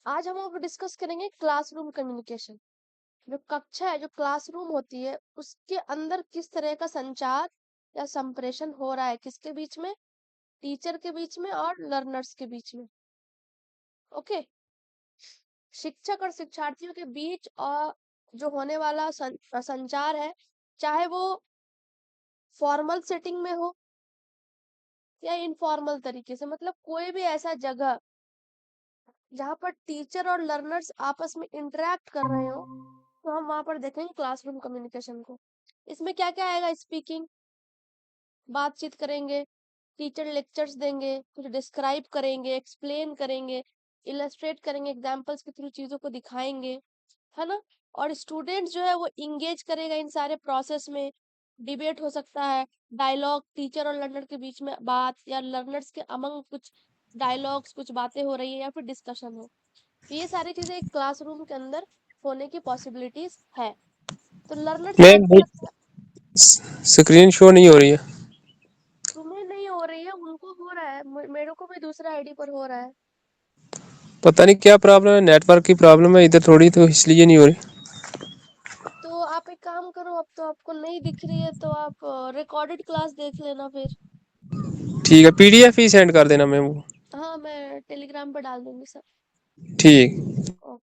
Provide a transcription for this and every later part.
आज हम लोग डिस्कस करेंगे क्लासरूम कम्युनिकेशन। जो कक्षा है, जो क्लासरूम होती है, उसके अंदर किस तरह का संचार या संप्रेषण हो रहा है, किसके बीच में? टीचर के बीच में और लर्नर्स के बीच में। ओके। शिक्षक और शिक्षार्थियों के बीच और जो होने वाला संचार है, चाहे वो फॉर्मल सेटिंग में हो या इनफॉर्मल तरीके से, मतलब कोई भी ऐसा जगह जहाँ पर टीचर और लर्नर्स आपस में इंटरेक्ट कर रहे हो, तो हम वहां पर देखेंगे क्लासरूम कम्युनिकेशन को। इसमें क्या क्या आएगा? स्पीकिंग, बातचीत करेंगे, टीचर लेक्चर्स देंगे, कुछ डिस्क्राइब करेंगे, एक्सप्लेन करेंगे, इलस्ट्रेट करेंगे, एग्जांपल्स के थ्रू चीजों को दिखाएंगे, है ना। और स्टूडेंट जो है वो इंगेज करेगा इन सारे प्रोसेस में। डिबेट हो सकता है, डायलॉग, टीचर और लर्नर के बीच में बात, या लर्नर्स के अमंग कुछ डायलॉग्स, कुछ बातें हो रही है, या फिर डिस्कशन हो। तो ये सारी चीजें एक क्लासरूम के अंदर होने की पॉसिबिलिटीज है। तो लर्नर्स क्या मैम कर सकते हैं? स्क्रीन शो नहीं हो रही है। तुम्हें नहीं हो रही है, उनको हो रहा है, मेरे को भी दूसरा आईडी पर हो रहा है। पता नहीं क्या प्रॉब्लम है, नेटवर्क की प्रॉब्लम है इधर थोड़ी, तो इसलिए नहीं हो रही। तो आप एक काम करो, अब तो आपको नहीं दिख रही है तो आप रिकॉर्डेड क्लास देख लेना फिर। ठीक है, पीडीएफ ही सेंड कर देना मैम वो। हाँ, मैं टेलीग्राम पर डाल दूंगी सब। ठीक। ओ,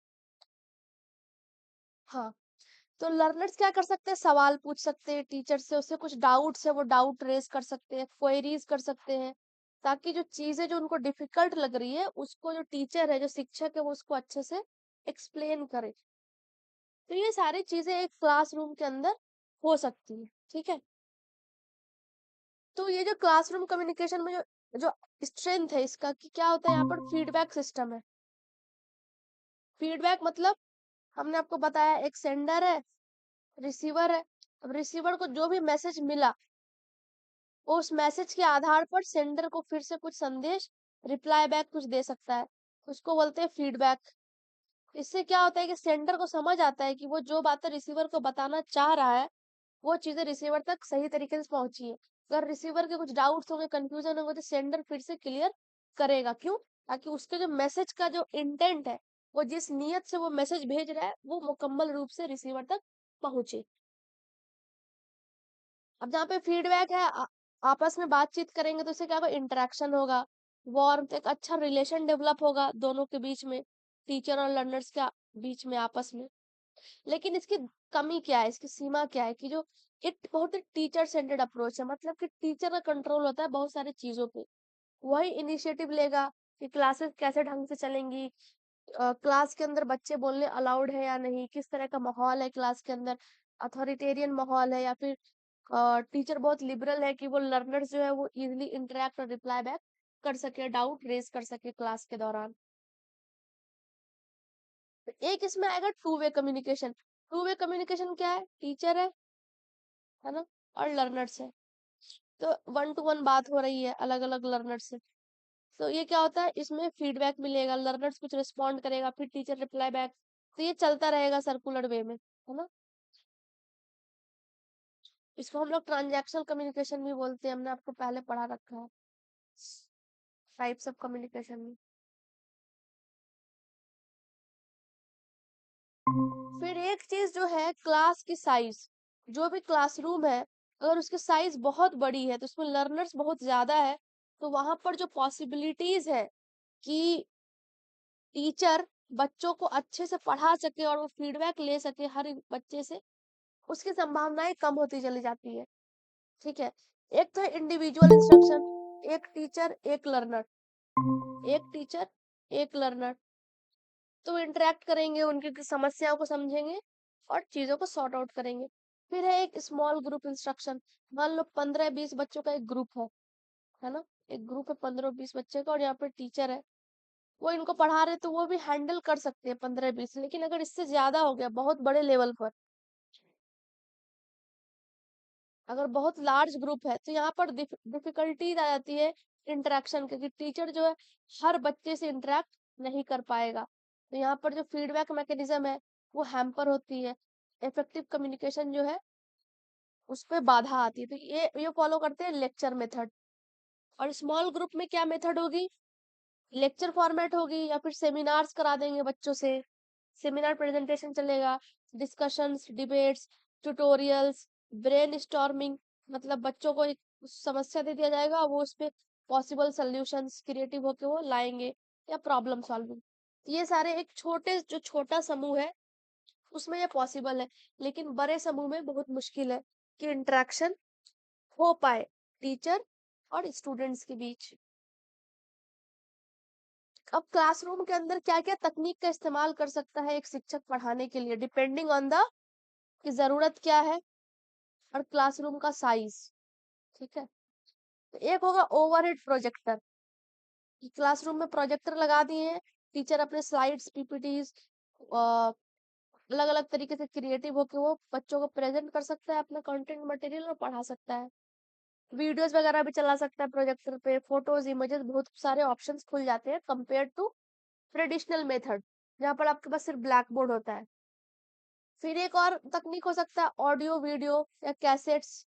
हाँ। तो लर्नर्स क्या कर सकते हैं? सवाल पूछ सकते हैं टीचर से, उससे कुछ डाउट्स है वो डाउट रेज कर सकते हैं, क्वेरीज कर सकते हैं, ताकि जो चीजें जो उनको डिफिकल्ट लग रही है उसको जो टीचर है, जो शिक्षक है, वो उसको अच्छे से एक्सप्लेन करे। तो ये सारी चीजें एक क्लासरूम के अंदर हो सकती है। ठीक है। तो ये जो क्लासरूम कम्युनिकेशन में जो जो स्ट्रेंथ है इसका, कि क्या होता है, यहाँ पर फीडबैक सिस्टम है। फीडबैक मतलब हमने आपको बताया, एक सेंडर है, रिसीवर है। अब रिसीवर को जो भी मैसेज मिला, वो उस मैसेज के आधार पर सेंडर को फिर से कुछ संदेश, रिप्लाई बैक कुछ दे सकता है। उसको बोलते हैं फीडबैक। इससे क्या होता है कि सेंडर को समझ आता है कि वो जो बातें रिसीवर को बताना चाह रहा है, वो चीजें रिसीवर तक सही तरीके से पहुंची है। अगर रिसीवर के कुछ डाउट्स होंगे, कंफ्यूजन होंगे, तो सेंडर फिर से क्लियर करेगा। क्यों? ताकि उसके जो मैसेज का जो इंटेंट है, वो जिस नियत से वो मैसेज भेज रहा है, वो मुकम्मल रूप से रिसीवर तक पहुंचे। अब जहाँ पे फीडबैक है, आपस में बातचीत करेंगे तो इससे क्या होगा? इंटरेक्शन होगा, वार्मथ, एक अच्छा रिलेशन डेवलप होगा दोनों के बीच में, टीचर और लर्नर्स के बीच में, आपस में। लेकिन इसकी कमी क्या है, इसकी सीमा क्या है? कि जो एक बहुत ही टीचर सेंटर्ड अप्रोच है, मतलब कि टीचर का कंट्रोल होता है बहुत सारी चीजों पे। वही इनिशिएटिव लेगा कि क्लासेस कैसे ढंग से चलेंगी, क्लास के अंदर बच्चे बोलने अलाउड है या नहीं, किस तरह का माहौल है क्लास के अंदर, अथॉरिटेरियन माहौल है, या फिर टीचर बहुत लिबरल है कि वो लर्नर्स जो है वो इजिली इंटरेक्ट और रिप्लाई बैक कर सके, डाउट रेज कर सके क्लास के दौरान। तो एक इसमें आएगा two way communication. Two way communication क्या है? टीचर है ना, और लर्नर्स है। तो वन टू वन बात हो रही है अलग अलग लर्नर्स से। तो ये क्या होता है, इसमें फीडबैक मिलेगा, लर्नर्स कुछ रिस्पॉन्ड करेगा, फिर टीचर रिप्लाई बैक। तो ये चलता रहेगा सर्कुलर वे में, है ना। इसको हम लोग ट्रांजैक्शनल कम्युनिकेशन भी बोलते हैं, हमने आपको पहले पढ़ा रखा है टाइप्स ऑफ कम्युनिकेशन में। फिर एक चीज जो है, क्लास की साइज। जो भी क्लासरूम है, अगर उसकी साइज बहुत बड़ी है, तो उसमें लर्नर्स बहुत ज्यादा है, तो वहां पर जो पॉसिबिलिटीज है कि टीचर बच्चों को अच्छे से पढ़ा सके और वो फीडबैक ले सके हर एक बच्चे से, उसकी संभावनाएं कम होती चली जाती है। ठीक है। एक तो है इंडिविजुअल इंस्ट्रक्शन, एक टीचर एक लर्नर, एक टीचर एक लर्नर। तो इंटरेक्ट करेंगे, उनकी समस्याओं को समझेंगे और चीजों को सॉर्ट आउट करेंगे। फिर है एक स्मॉल ग्रुप इंस्ट्रक्शन। मान लो 15-20 बच्चों का एक ग्रुप है ना। एक ग्रुप है 15-20 बच्चे का, और यहाँ पे टीचर है, वो इनको पढ़ा रहे, तो वो भी हैंडल कर सकते हैं 15-20। लेकिन अगर इससे ज्यादा हो गया, बहुत बड़े लेवल पर, अगर बहुत लार्ज ग्रुप है, तो यहाँ पर डिफिकल्टीज आ जाती है इंटरेक्शन, क्योंकि टीचर जो है हर बच्चे से इंटरेक्ट नहीं कर पाएगा। तो यहाँ पर जो फीडबैक मैकेनिज्म है वो हैम्पर होती है, इफेक्टिव कम्युनिकेशन जो है उस पर बाधा आती है। तो ये फॉलो करते हैं लेक्चर मेथड। और स्मॉल ग्रुप में क्या मेथड होगी? लेक्चर फॉर्मेट होगी या फिर सेमिनार्स करा देंगे बच्चों से, सेमिनार प्रेजेंटेशन चलेगा, डिस्कशंस, डिबेट्स, ट्यूटोरियल्स, ब्रेनस्टॉर्मिंग, मतलब बच्चों को एक समस्या दे दिया जाएगा, वो उस पे पॉसिबल सॉल्यूशंस क्रिएटिव होके वो लाएंगे, या प्रॉब्लम सॉल्विंग। ये सारे एक जो छोटा समूह है उसमें ये पॉसिबल है, लेकिन बड़े समूह में बहुत मुश्किल है कि इंटरेक्शन हो पाए टीचर और स्टूडेंट्स के बीच। अब क्लासरूम के अंदर क्या क्या तकनीक का इस्तेमाल कर सकता है एक शिक्षक पढ़ाने के लिए, डिपेंडिंग ऑन द की जरूरत क्या है और क्लासरूम का साइज। ठीक है, तो एक होगा ओवरहेड प्रोजेक्टर, कि क्लासरूम में प्रोजेक्टर लगा दिए हैं, टीचर अपने स्लाइड्स पीपीटीज अलग अलग तरीके से क्रिएटिव होके वो बच्चों को प्रेजेंट कर सकता है अपना कंटेंट मटेरियल और पढ़ा सकता है। वीडियोस वगैरह भी चला सकता है प्रोजेक्टर पे, फोटोज इमेजेस बहुत सारे ऑप्शंस खुल जाते हैं कंपेयर टू ट्रेडिशनल मेथड जहाँ पर आपके पास सिर्फ ब्लैक बोर्ड होता है। फिर एक और तकनीक हो सकता है ऑडियो वीडियो या कैसेट्स,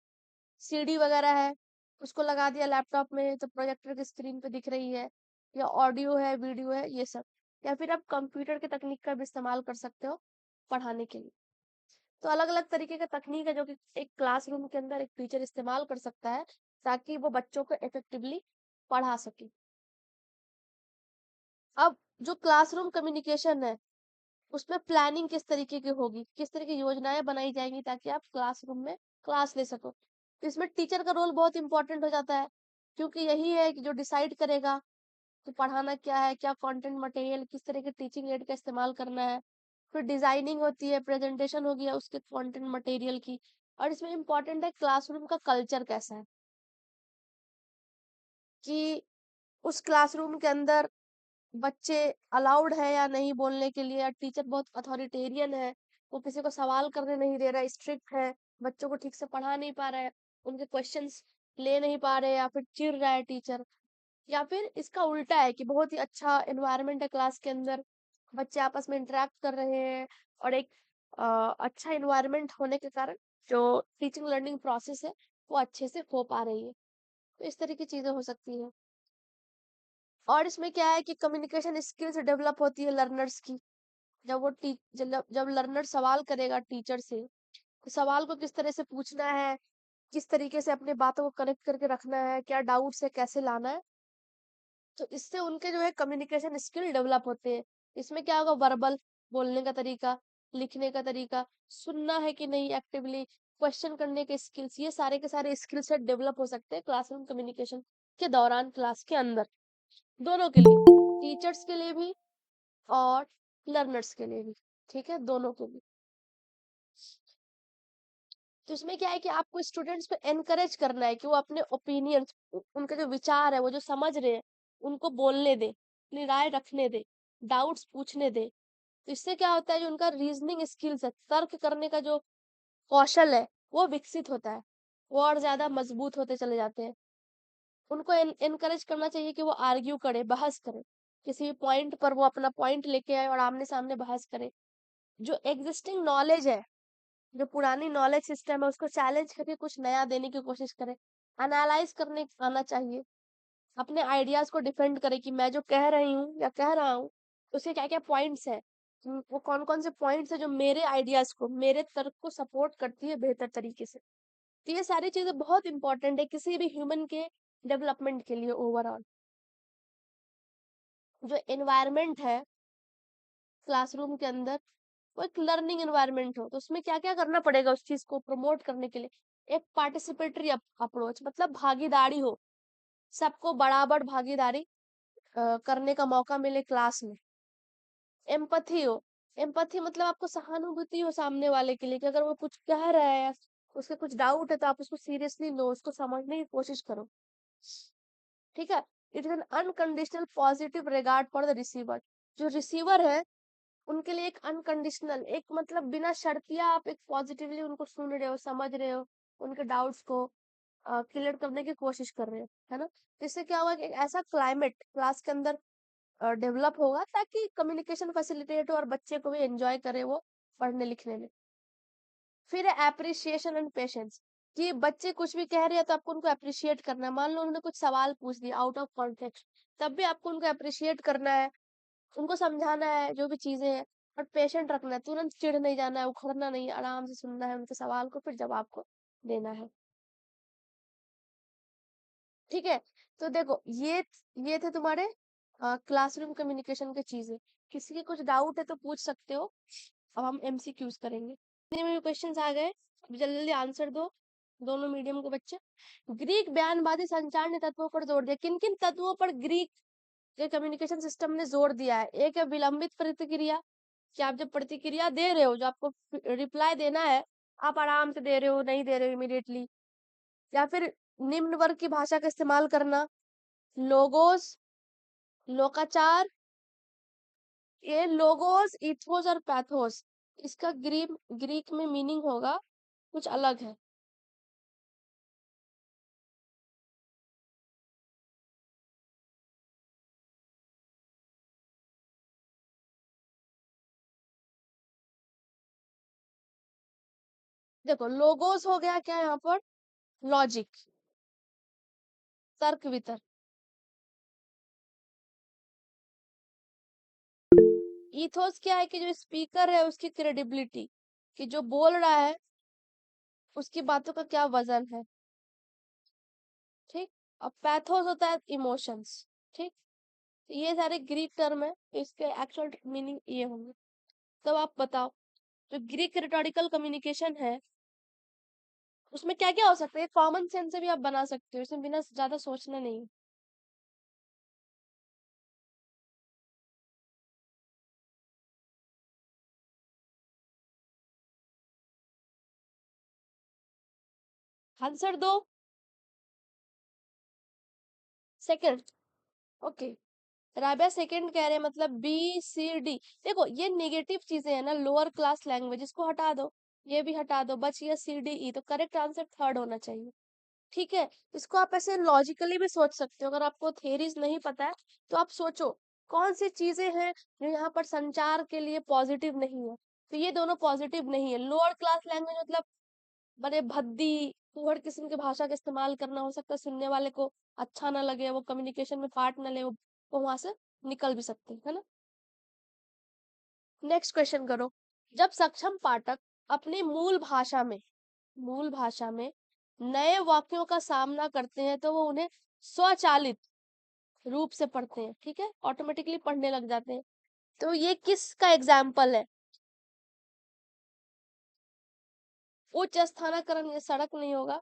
सीडी वगैरह है, उसको लगा दिया लैपटॉप में तो प्रोजेक्टर की स्क्रीन पे दिख रही है, या ऑडियो है वीडियो है ये सब। या फिर आप कंप्यूटर की तकनीक का भी इस्तेमाल कर सकते हो पढ़ाने के लिए। तो अलग अलग तरीके का तकनीक है जो कि एक क्लासरूम के अंदर एक टीचर इस्तेमाल कर सकता है ताकि वो बच्चों को इफेक्टिवली पढ़ा सके। अब जो क्लासरूम कम्युनिकेशन है उसमें प्लानिंग किस तरीके की होगी, किस तरह की योजनाएं बनाई जाएंगी ताकि आप क्लासरूम में क्लास ले सको। तो इसमें टीचर का रोल बहुत इंपॉर्टेंट हो जाता है, क्योंकि यही है कि जो डिसाइड करेगा कि पढ़ाना क्या है, क्या कंटेंट मटेरियल, किस तरह के टीचिंग एड का इस्तेमाल करना है। फिर डिजाइनिंग होती है, प्रेजेंटेशन होगी या उसके कंटेंट मटेरियल की। और इसमें इम्पोर्टेंट है क्लासरूम का कल्चर कैसा है, कि उस क्लासरूम के अंदर बच्चे अलाउड है या नहीं बोलने के लिए, या टीचर बहुत अथॉरिटेरियन है, वो किसी को सवाल करने नहीं दे रहा है, स्ट्रिक्ट है, बच्चों को ठीक से पढ़ा नहीं पा रहा है, उनके क्वेश्चंस ले नहीं पा रहे, या फिर चिढ़ रहा है टीचर। या फिर इसका उल्टा है कि बहुत ही अच्छा एनवायरनमेंट है क्लास के अंदर, बच्चे आपस में इंटरेक्ट कर रहे हैं, और एक अच्छा एनवायरनमेंट होने के कारण जो टीचिंग लर्निंग प्रोसेस है वो अच्छे से हो पा रही है। तो इस तरह की चीजें हो सकती है। और इसमें क्या है कि कम्युनिकेशन स्किल्स डेवलप होती है लर्नर्स की, जब वो टी जब लर्नर सवाल करेगा टीचर से, तो सवाल को किस तरह से पूछना है, किस तरीके से अपने बातों को कनेक्ट करके रखना है, क्या डाउट्स है कैसे लाना है। तो इससे उनके जो है कम्युनिकेशन स्किल डेवलप होते हैं। इसमें क्या होगा, वर्बल बोलने का तरीका, लिखने का तरीका, सुनना है कि नहीं एक्टिवली, क्वेश्चन करने के स्किल्स, ये सारे के सारे स्किल सेट डेवलप हो सकते हैं क्लासरूम कम्युनिकेशन के दौरान क्लास के अंदर, दोनों के लिए, टीचर्स के लिए भी और लर्नर्स के लिए भी। ठीक है, दोनों के लिए। तो इसमें क्या है कि आपको स्टूडेंट्स को एनकरेज करना है कि वो अपने ओपिनियंस, उनके जो विचार है वो जो समझ रहे हैं उनको बोलने दे, अपनी राय रखने दे, डाउट्स पूछने दे। तो इससे क्या होता है, जो उनका रीजनिंग स्किल्स है, तर्क करने का जो कौशल है वो विकसित होता है, वो और ज्यादा मजबूत होते चले जाते हैं। उनको एनकरेज करना चाहिए कि वो आर्ग्यू करे, बहस करे, किसी भी पॉइंट पर वो अपना पॉइंट लेके आए और आमने सामने बहस करे। जो एग्जिस्टिंग नॉलेज है, जो पुरानी नॉलेज सिस्टम है उसको चैलेंज करके कुछ नया देने की कोशिश करे, एनालाइज करने आना चाहिए, अपने आइडियाज को डिफेंड करे कि मैं जो कह रही हूँ या कह रहा हूँ उसके क्या क्या पॉइंट्स है, वो कौन कौन से पॉइंट्स है जो मेरे आइडियाज को, मेरे तर्क को सपोर्ट करती है बेहतर तरीके से। तो ये सारी चीजें बहुत इंपॉर्टेंट है किसी भी ह्यूमन के डेवलपमेंट के लिए ओवरऑल। जो एनवायरनमेंट है क्लासरूम के अंदर, वो एक लर्निंग एनवायरनमेंट हो, तो उसमें क्या क्या करना पड़ेगा उस चीज को प्रमोट करने के लिए। एक पार्टिसिपेटरी अप्रोच, मतलब भागीदारी हो, सबको बराबर भागीदारी करने का मौका मिले क्लास में। एम्पथी हो, एम्पथी मतलब आपको सहानुभूति हो सामने वाले के लिए, कि अगर वो कुछ कह रहा है, उसके कुछ डाउट है, तो आप उसको सीरियसली लो, उसको समझने की कोशिश करो। ठीक है, it is an unconditional positive regard for the receiver. जो रिसीवर है उनके लिए एक अनकंडीशनल, एक मतलब बिना शर्तिया आप एक पॉजिटिवली उनको सुन रहे हो, समझ रहे हो, उनके डाउट्स को क्लियर करने की कोशिश कर रहे हो, है ना। तो इससे क्या होगा कि एक ऐसा क्लाइमेट क्लास के अंदर डेवलप होगा ताकि कम्युनिकेशन फैसिलिटेट हो और बच्चे को भी एंजॉय करे वो पढ़ने लिखने में। फिर है एप्रिसिएशन एंड पेशेंस। कि बच्चे कुछ भी कह रहे हैं तो आपको उनको अप्रिशिएट करना है। मान लो उन्होंने कुछ सवाल पूछ दिया आउट ऑफ कॉन्टेक्स्ट, तब भी आपको उनको अप्रिशिएट करना है, उनको समझाना है जो भी चीजें हैं, और पेशेंट रखना है, तुरंत चिढ़ नहीं जाना है, उखड़ना नहीं है, आराम से सुनना है उनके सवाल को, फिर जवाब को देना है। ठीक है, तो देखो ये थे तुम्हारे क्लासरूम कम्युनिकेशन के चीजें। किसी के कुछ डाउट है तो पूछ सकते हो। अब हम एमसीक्यूज करेंगे। इतने में क्वेश्चंस आ गए, अब जल्दी जल्दी आंसर दो, दोनों मीडियम के बच्चे। ग्रीक बयानवादी संचार ने तत्वों पर जोर दिया। किन किन तत्वों पर ग्रीक के कम्युनिकेशन सिस्टम ने जोर दिया है? एक है विलंबित प्रतिक्रिया, कि आप जब प्रतिक्रिया दे रहे हो, जो आपको रिप्लाई देना है, आप आराम से दे रहे हो, नहीं दे रहे हो इमीडिएटली। या फिर निम्न वर्ग की भाषा का इस्तेमाल करना, लोगोस, लोकाचार, ये लोगोस, इथोस और पैथोस, इसका ग्रीक में मीनिंग होगा कुछ अलग है। देखो लोगोस हो गया क्या यहाँ पर? लॉजिक, तर्क वितर्क। इथोस क्या है? कि जो स्पीकर है उसकी क्रेडिबिलिटी, कि जो बोल रहा है उसकी बातों का क्या वजन है। ठीक। और पैथोस होता है इमोशंस। ठीक। तो ये सारे ग्रीक टर्म है, इसके एक्चुअल मीनिंग ये होंगे। तो आप बताओ, जो ग्रीक रिटोरिकल कम्युनिकेशन है उसमें क्या क्या हो सकता है? कॉमन सेंस से भी आप बना सकते हो, इसमें बिना ज्यादा सोचना नहीं। आंसर दो। सेकंड। ओके, राबिया सेकंड कह रहे हैं, मतलब बी सी डी। देखो ये नेगेटिव चीजें है ना, लोअर क्लास लैंग्वेज, इसको हटा दो, ये भी हटा दो, बच गया सी डी ई। तो करेक्ट आंसर थर्ड होना चाहिए। ठीक है, इसको आप ऐसे लॉजिकली भी सोच सकते हो। अगर आपको थेरीज नहीं पता है तो आप सोचो कौन सी चीजें हैं जो यहाँ पर संचार के लिए पॉजिटिव नहीं है। तो ये दोनों पॉजिटिव नहीं है। लोअर क्लास लैंग्वेज मतलब बड़े भद्दी फूहड़ किस्म की भाषा का इस्तेमाल करना, हो सकता है सुनने वाले को अच्छा ना लगे, वो कम्युनिकेशन में पार्ट ना ले, वो वहां से निकल भी सकते हैं, है ना। नेक्स्ट क्वेश्चन करो। जब सक्षम पाठक अपनी मूल भाषा में नए वाक्यों का सामना करते हैं तो वो उन्हें स्वचालित रूप से पढ़ते हैं। ठीक है, ऑटोमेटिकली पढ़ने लग जाते हैं। तो ये किसका एग्जाम्पल है? उच्च स्थानांतरण, ये सड़क नहीं होगा।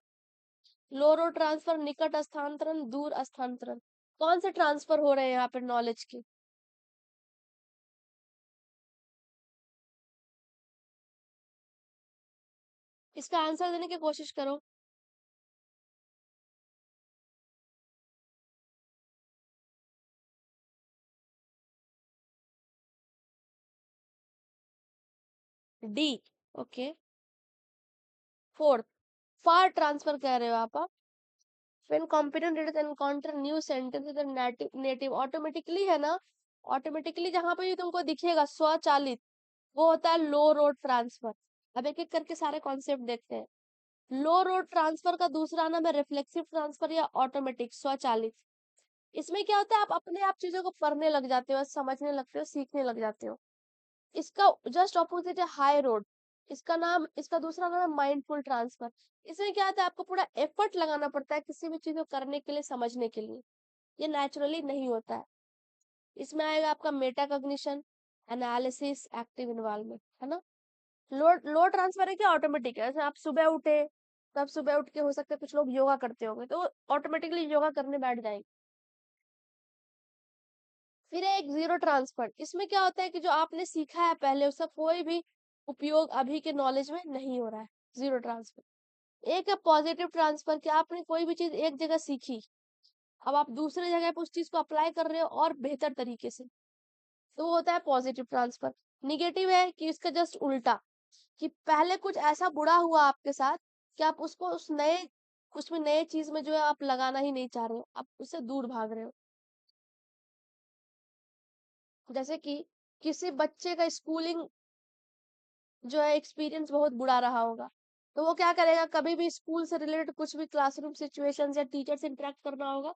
लोरो ट्रांसफर, निकट स्थानांतरण, दूर स्थानांतरण। कौन से ट्रांसफर हो रहे हैं यहाँ पे नॉलेज के? इसका आंसर देने की कोशिश करो। डी। ओके, फोर्थ, फार ट्रांसफर कह रहे हो आप। when competent readers encounter new sentences in native automatically, है ना, ऑटोमेटिकली जहां पर ये तुमको दिखेगा स्वचालित, वो होता है लो रोड ट्रांसफर। अब एक एक करके सारे कॉन्सेप्ट देखते हैं। लो रोड ट्रांसफर का दूसरा नाम है रिफ्लेक्सिव ट्रांसफर या ऑटोमेटिक स्वचालित। इसमें क्या होता है, आप अपने आप चीजों को पढ़ने लग जाते हो, समझने लगते हो, सीखने लग जाते हो। इसका जस्ट ऑपोजिट है हाई रोड। इसका दूसरा नाम है माइंडफुल ट्रांसफर। इसमें क्या होता है, आपको पूरा एफर्ट लगाना पड़ता है किसी भी चीज को करने के लिए, समझने के लिए। ये नेचुरली नहीं होता है। इसमें आएगा आपका Meta cognition, analysis, active involvement, है ना। लो ट्रांसफर है क्या? ऑटोमेटिक है। जैसे आप सुबह उठे, तब सुबह उठ के हो सकता है कुछ लोग योगा करते होंगे, तो ऑटोमेटिकली योगा करने बैठ जाएंगे। फिर है एक जीरो ट्रांसफर। इसमें क्या होता है कि जो आपने सीखा है पहले उसका कोई भी उपयोग अभी के नॉलेज में नहीं हो रहा है, जीरो ट्रांसफर। एक है पॉजिटिव ट्रांसफर, कि आपने कोई भी चीज एक जगह सीखी, अब आप दूसरे जगह पे उस चीज को अप्लाई कर रहे हो और बेहतर तरीके से, तो वो होता है पॉजिटिव ट्रांसफर। निगेटिव है कि इसका जस्ट उल्टा, कि पहले कुछ ऐसा बुरा हुआ आपके साथ कि आप उसको उसमें नए चीज में जो है आप लगाना ही नहीं चाह रहे हो, आप उससे दूर भाग रहे हो। जैसे कि किसी बच्चे का स्कूलिंग जो है एक्सपीरियंस बहुत बुरा रहा होगा, तो वो क्या करेगा, कभी भी स्कूल से रिलेटेड कुछ भी क्लासरूम सिचुएशन या टीचर से इंटरेक्ट करना होगा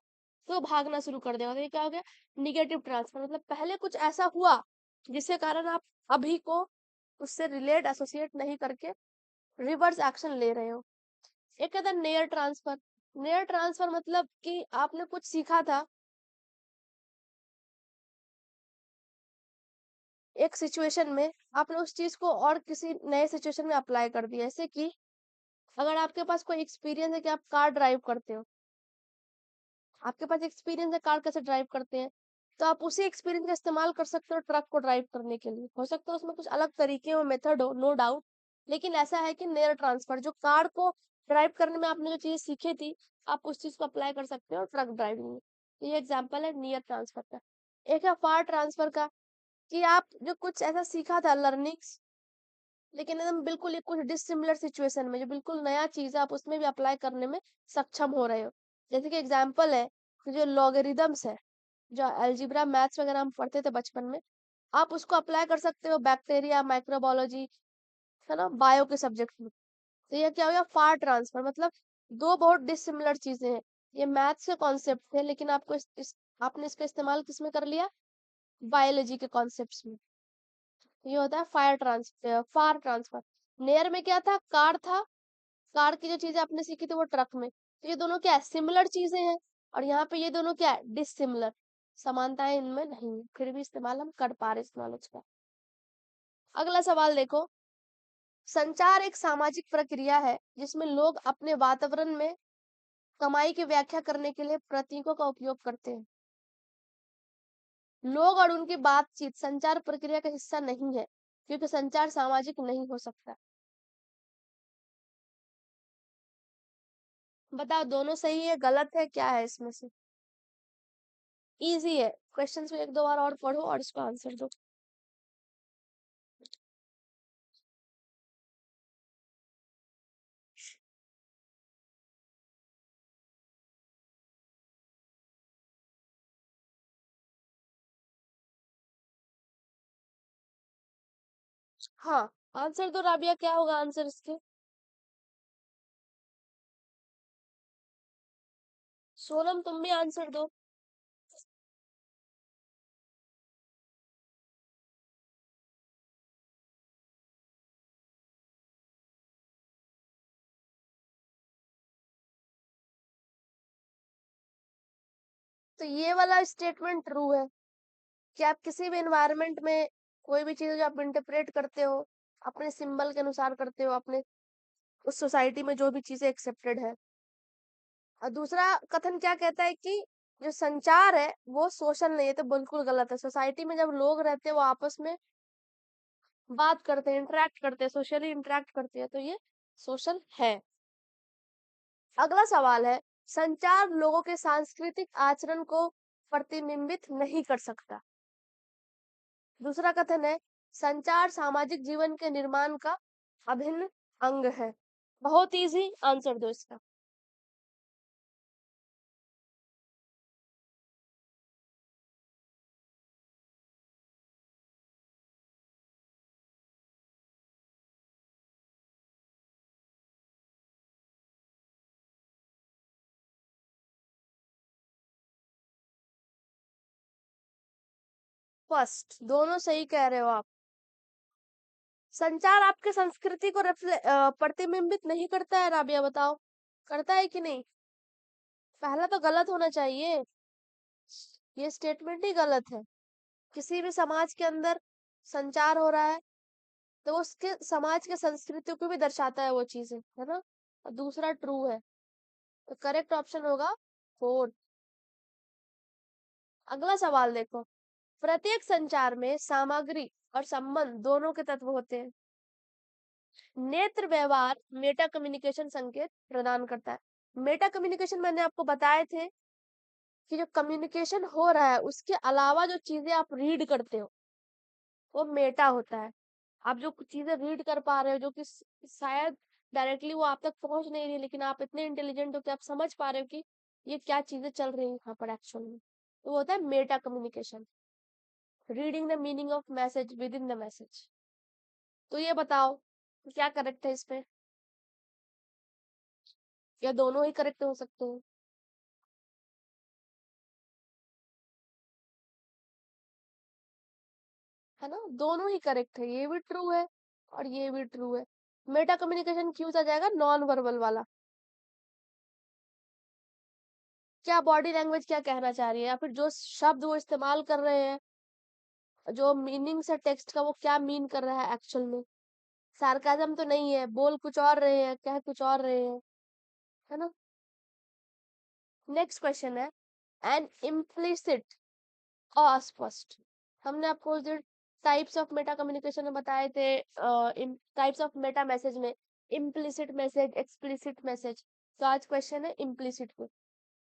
तो भागना शुरू कर देगा। तो ये क्या हो गया, निगेटिव ट्रांसफर। मतलब पहले कुछ ऐसा हुआ जिसके कारण आप अभी को उससे रिलेट एसोसिएट नहीं करके रिवर्स एक्शन ले रहे हो। एक कहता है नेयर ट्रांसफर। नेयर ट्रांसफर मतलब कि आपने कुछ सीखा था एक सिचुएशन में, आपने उस चीज को और किसी नए सिचुएशन में अप्लाई कर दिया। जैसे कि अगर आपके पास कोई एक्सपीरियंस है कि आप कार ड्राइव करते हो, आपके पास एक्सपीरियंस है कार कैसे ड्राइव करते हैं, तो आप उसी एक्सपीरियंस का इस्तेमाल कर सकते हो ट्रक को ड्राइव करने के लिए। हो सकता है उसमें कुछ अलग तरीके हो, मेथड हो, नो डाउट, लेकिन ऐसा है कि नेयर ट्रांसफर, जो कार को ड्राइव करने में आपने जो चीज सीखी थी, आप उस चीज को अप्लाई कर सकते हो ट्रक ड्राइविंग में। तो ये एग्जाम्पल है नियर ट्रांसफर का। एक है फार ट्रांसफर का, कि आप जो कुछ ऐसा सीखा था लर्निंग्स, लेकिन एकदम बिल्कुल एक कुछ डिसिमिलर सिचुएशन में, जो बिल्कुल नया चीज है, आप उसमें भी अप्लाई करने में सक्षम हो रहे हो। जैसे कि एग्जाम्पल है कि जो लॉगरिदम्स है, जो अलजेब्रा मैथ्स वगैरह हम पढ़ते थे बचपन में, आप उसको अप्लाई कर सकते हो बैक्टीरिया, माइक्रोबायोलॉजी, है ना, बायो के सब्जेक्ट में। तो ये क्या हो गया, फार ट्रांसफर। मतलब दो बहुत डिसिमिलर चीजें हैं, ये मैथ्स के कॉन्सेप्ट थे, लेकिन आपको आपने इसका इस्तेमाल किसमें कर लिया, बायोलॉजी के कॉन्सेप्ट्स में। ये होता है फार ट्रांसफर। नेयर में क्या था, कार था, कार की जो चीजें आपने सीखी थी वो ट्रक में। तो ये दोनों क्या है, सिमिलर चीजें हैं। और यहाँ पे ये दोनों क्या है, डिसिमिलर। समानताएं इनमें नहीं है, फिर भी इस्तेमाल हम कर पा रहे इस नॉलेज का। अगला सवाल देखो, संचार एक सामाजिक प्रक्रिया है जिसमें लोग अपने वातावरण में कमाई की व्याख्या करने के लिए प्रतीकों का उपयोग करते हैं। लोग और उनकी बातचीत संचार प्रक्रिया का हिस्सा नहीं है, क्योंकि संचार सामाजिक नहीं हो सकता। बताओ दोनों सही है, गलत है, क्या है इसमें से। इजी है, क्वेश्चंस को एक दो बार और पढ़ो और इसको आंसर दो। हाँ, आंसर दो राबिया, क्या होगा आंसर इसके। सोनम तुम भी आंसर दो। तो ये वाला स्टेटमेंट ट्रू है कि आप किसी भी एनवायरनमेंट में कोई भी चीज जो आप इंटरप्रेट करते हो, अपने सिंबल के अनुसार करते हो, अपने उस सोसाइटी में जो भी चीजें एक्सेप्टेड है। और दूसरा कथन क्या कहता है कि जो संचार है वो सोशल नहीं है, तो बिल्कुल गलत है। सोसाइटी में जब लोग रहते हैं वो आपस में बात करते हैं, इंटरेक्ट करते हैं, सोशली इंटरेक्ट करते हैं, तो ये सोशल है। अगला सवाल है, संचार लोगों के सांस्कृतिक आचरण को प्रतिबिंबित नहीं कर सकता। दूसरा कथन है, संचार सामाजिक जीवन के निर्माण का अभिन्न अंग है। बहुत इजी, आंसर दो इसका। फर्स्ट, दोनों सही कह रहे हो आप। संचार आपके संस्कृति को प्रतिबिंबित नहीं करता है राबिया, बताओ करता है कि नहीं। पहला तो गलत होना चाहिए, ये स्टेटमेंट ही गलत है। किसी भी समाज के अंदर संचार हो रहा है तो उसके समाज के संस्कृति को भी दर्शाता है वो चीजें, है ना। और दूसरा ट्रू है, तो करेक्ट ऑप्शन होगा फोर्थ। अगला सवाल देखो, प्रत्येक संचार में सामग्री और संबंध दोनों के तत्व होते हैं। नेत्र व्यवहार मेटा कम्युनिकेशन संकेत प्रदान करता है। मेटा कम्युनिकेशन मैंने आपको बताए थे कि जो कम्युनिकेशन हो रहा है उसके अलावा जो चीजें आप रीड करते हो वो मेटा होता है। आप जो चीजें रीड कर पा रहे हो, जो कि शायद डायरेक्टली वो आप तक पहुंच नहीं रही, लेकिन आप इतने इंटेलिजेंट हो कि आप समझ पा रहे हो कि ये क्या चीजें चल रही हैं यहाँ पर एक्चुअल में, तो वो होता है Meta communication, reading the meaning of message with in the message. तो ये बताओ क्या करेक्ट है इस पे। या दोनों ही करेक्ट हो सकते हैं? है ना, दोनों ही करेक्ट है, ये भी ट्रू है और ये भी ट्रू है। मेटा कम्युनिकेशन क्यों आ जाएगा? नॉन वर्बल वाला। क्या बॉडी लैंग्वेज क्या कहना चाह रही है, या फिर जो शब्द वो इस्तेमाल कर रहे हैं, जो मीनिंग्स है टेक्स्ट का, वो क्या मीन कर रहा है एक्चुअल में? सार्काज्म तो नहीं है, बोल कुछ और रहे हैं, कह कुछ और रहे हैं, है ना। नेक्स्ट क्वेश्चन है, एन इम्प्लिसिट अस्पष्ट। हमने आपको उस दिन टाइप्स ऑफ मेटा कम्युनिकेशन में बताए थे, टाइप्स ऑफ मेटा मैसेज में इम्प्लिसिट मैसेज, एक्सप्लिसिट मैसेज। तो आज क्वेश्चन है इम्प्लिसिट पे।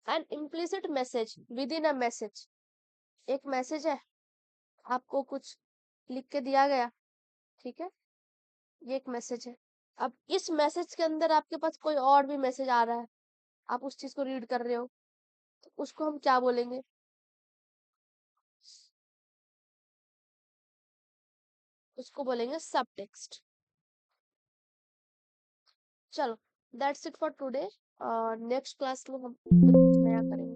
N implicit message with in a message, एक मैसेज है, आपको कुछ लिख के दिया गया, ठीक है, ये एक मैसेज है। अब इस मैसेज के अंदर आपके पास कोई और भी मैसेज आ रहा है, आप उस चीज को रीड कर रहे हो, तो उसको हम क्या बोलेंगे? उसको बोलेंगे सब टेक्स्ट। चलो, that's it for today. Next class में हम कुछ नया करेंगे।